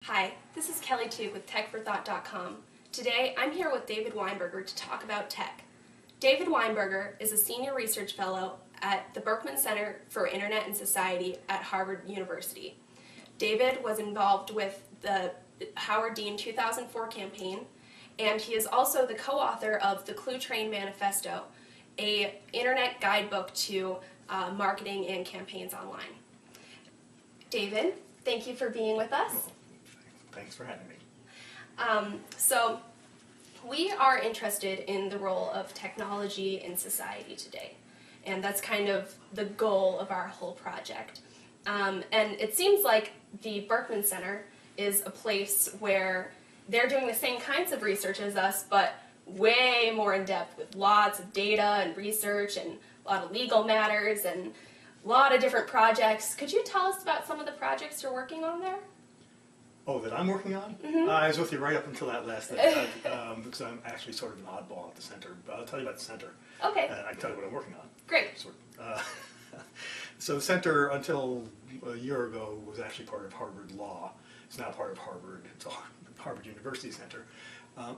Hi, this is Kelly Toog with Tech4thought.com. Today, I'm here with David Weinberger to talk about tech. David Weinberger is a senior research fellow at the Berkman Center for Internet and Society at Harvard University. David was involved with the Howard Dean 2004 campaign, and he is also the co-author of the Clue Train Manifesto, an internet guidebook to marketing and campaigns online. David, thank you for being with us. Thanks for having me. So we are interested in the role of technology in society today, and that's kind of the goal of our whole project. And it seems like the Berkman Center is a place where they're doing the same kinds of research as us, but way more in depth with lots of data and research and a lot of legal matters and a lot of different projects. Could you tell us about some of the projects you're working on there? Oh, that I'm working on? Mm-hmm. I was with you right up until that last thing, because I'm actually sort of an oddball at the center. But I'll tell you about the center. Okay. And I can tell you what I'm working on. Great. So the center, until a year ago, was actually part of Harvard Law. It's now part of Harvard. It's a Harvard University Center.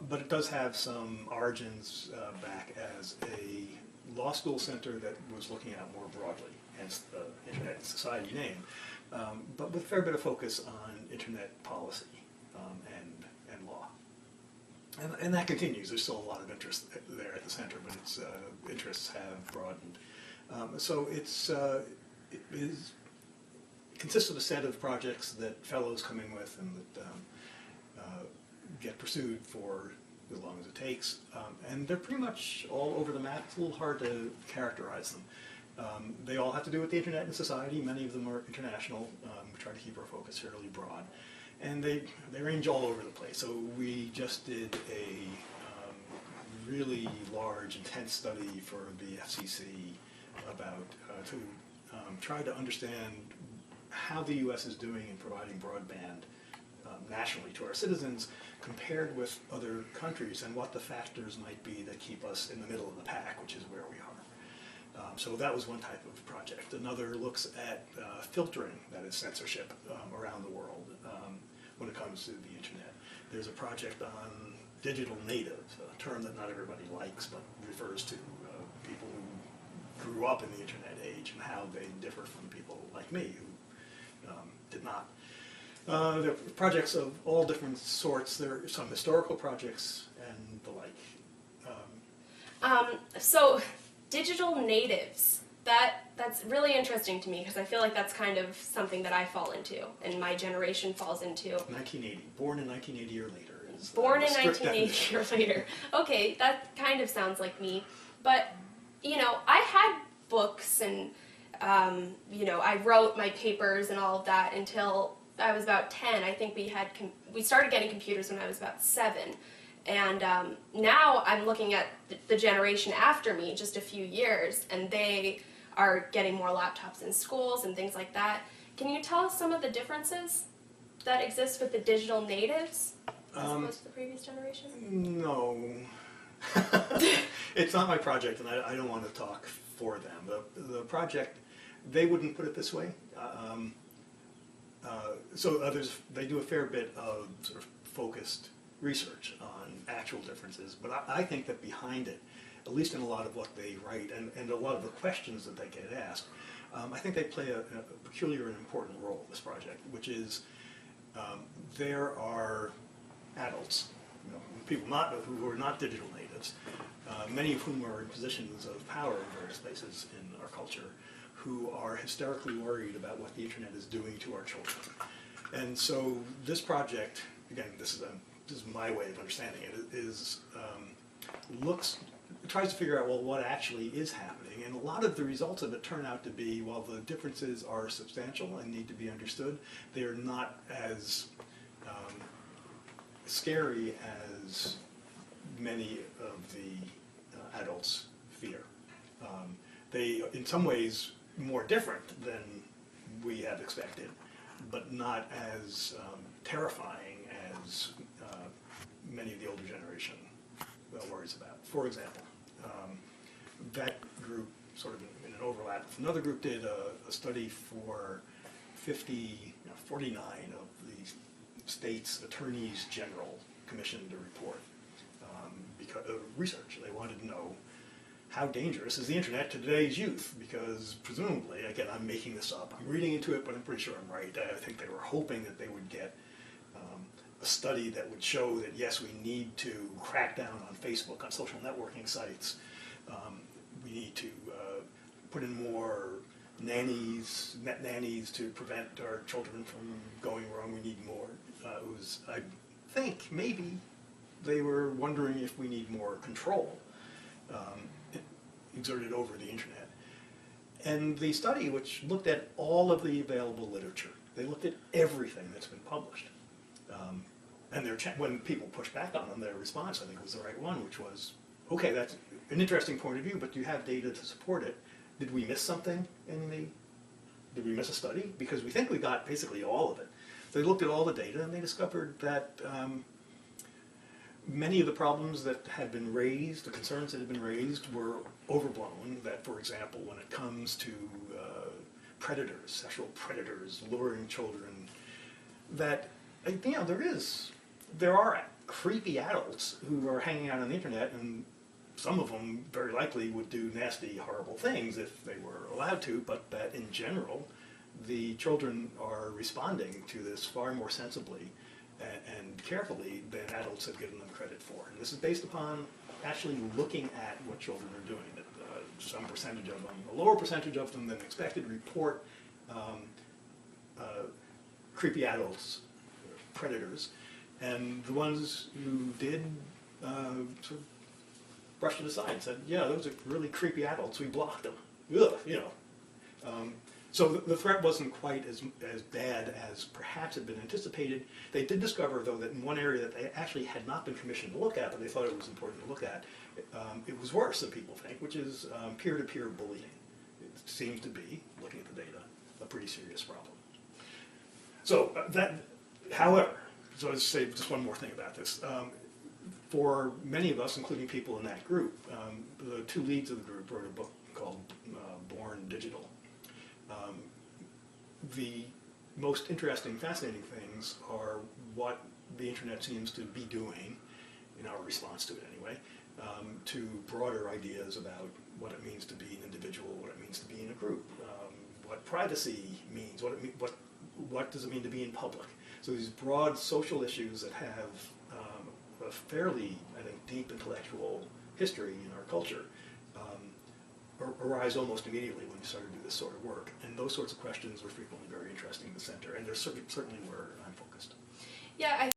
But it does have some origins back as a law school center that was looking at more broadly, hence the Internet and Society name. But with a fair bit of focus on internet policy and law. And that continues. There's still a lot of interest there at the center, but its interests have broadened. So it consists of a set of projects that fellows come in with and that get pursued for as long as it takes. And they're pretty much all over the map. It's a little hard to characterize them. They all have to do with the internet and society. Many of them are international. We try to keep our focus fairly broad. And they range all over the place. So we just did a really large, intense study for the FCC about to try to understand how the U.S. is doing in providing broadband nationally to our citizens compared with other countries and what the factors might be that keep us in the middle of the pack, which is where we are. So that was one type of project. Another looks at filtering, that is censorship, around the world when it comes to the internet. There's a project on digital natives, a term that not everybody likes but refers to people who grew up in the internet age and how they differ from people like me who did not. There are projects of all different sorts. There are some historical projects and the like. So digital natives, that's really interesting to me because I feel like that's kind of something that I fall into and my generation falls into. 1980, born in 1980 or later. Born in 1980 or later. Okay, that kind of sounds like me. But, you know, I had books and, you know, I wrote my papers and all of that until I was about 10. I think we started getting computers when I was about 7. And now I'm looking at the generation after me, just a few years, and they are getting more laptops in schools and things like that. Can you tell us some of the differences that exist with the digital natives as opposed to the previous generation? No. It's not my project, and I don't want to talk for them. The project, they wouldn't put it this way. They do a fair bit of sort of focused research on actual differences, but I think that behind it, at least in a lot of what they write and a lot of the questions that they get asked, I think they play a peculiar and important role in this project, which is there are adults, you know, people who are not digital natives, many of whom are in positions of power in various places in our culture, who are hysterically worried about what the internet is doing to our children. And so this project, again, this is my way of understanding it, tries to figure out, well, what actually is happening. And a lot of the results of it turn out to be, while the differences are substantial and need to be understood, they are not as scary as many of the adults fear. They, in some ways, more different than we have expected, but not as terrifying as many of the older generation worries about. For example, that group, sort of in an overlap with another group, did a study for 49 of the states' attorneys general commissioned a report because of research. They wanted to know how dangerous is the internet to today's youth, because presumably, again, I'm making this up, I'm reading into it, but I'm pretty sure I'm right. I think they were hoping that they would get a study that would show that yes, we need to crack down on Facebook, on social networking sites. We need to put in more nannies, net nannies, to prevent our children from going wrong. We need more. I think maybe they were wondering if we need more control exerted over the internet. And the study, which looked at all of the available literature, they looked at everything that's been published. And when people pushed back on them, their response, I think, was the right one, which was, okay, that's an interesting point of view, but do you have data to support it? Did we miss something did we miss a study? Because we think we got basically all of it. So they looked at all the data and they discovered that many of the problems that had been raised, the concerns that had been raised, were overblown. That, for example, when it comes to predators, sexual predators luring children, that there are creepy adults who are hanging out on the internet, and some of them very likely would do nasty, horrible things if they were allowed to, but that in general, the children are responding to this far more sensibly and carefully than adults have given them credit for. And this is based upon actually looking at what children are doing. That some percentage of them, a lower percentage of them than expected, report creepy adults, predators, and the ones who did sort of brushed it aside and said, yeah, those are really creepy adults, we blocked them. Ugh, So the threat wasn't quite as bad as perhaps had been anticipated. They did discover, though, that in one area that they actually had not been commissioned to look at, but they thought it was important to look at, it was worse than people think, which is peer-to-peer bullying. It seems to be, looking at the data, a pretty serious problem. So however, so I'll say just one more thing about this. For many of us, including people in that group, the two leads of the group wrote a book called Born Digital. The most interesting, fascinating things are what the internet seems to be doing, in our response to it anyway, to broader ideas about what it means to be an individual, what it means to be in a group, what privacy means, what does it mean to be in public. So these broad social issues that have a fairly, I think, deep intellectual history in our culture arise almost immediately when you start to do this sort of work. And those sorts of questions were frequently very interesting in the center, and they're certainly where I'm focused. Yeah,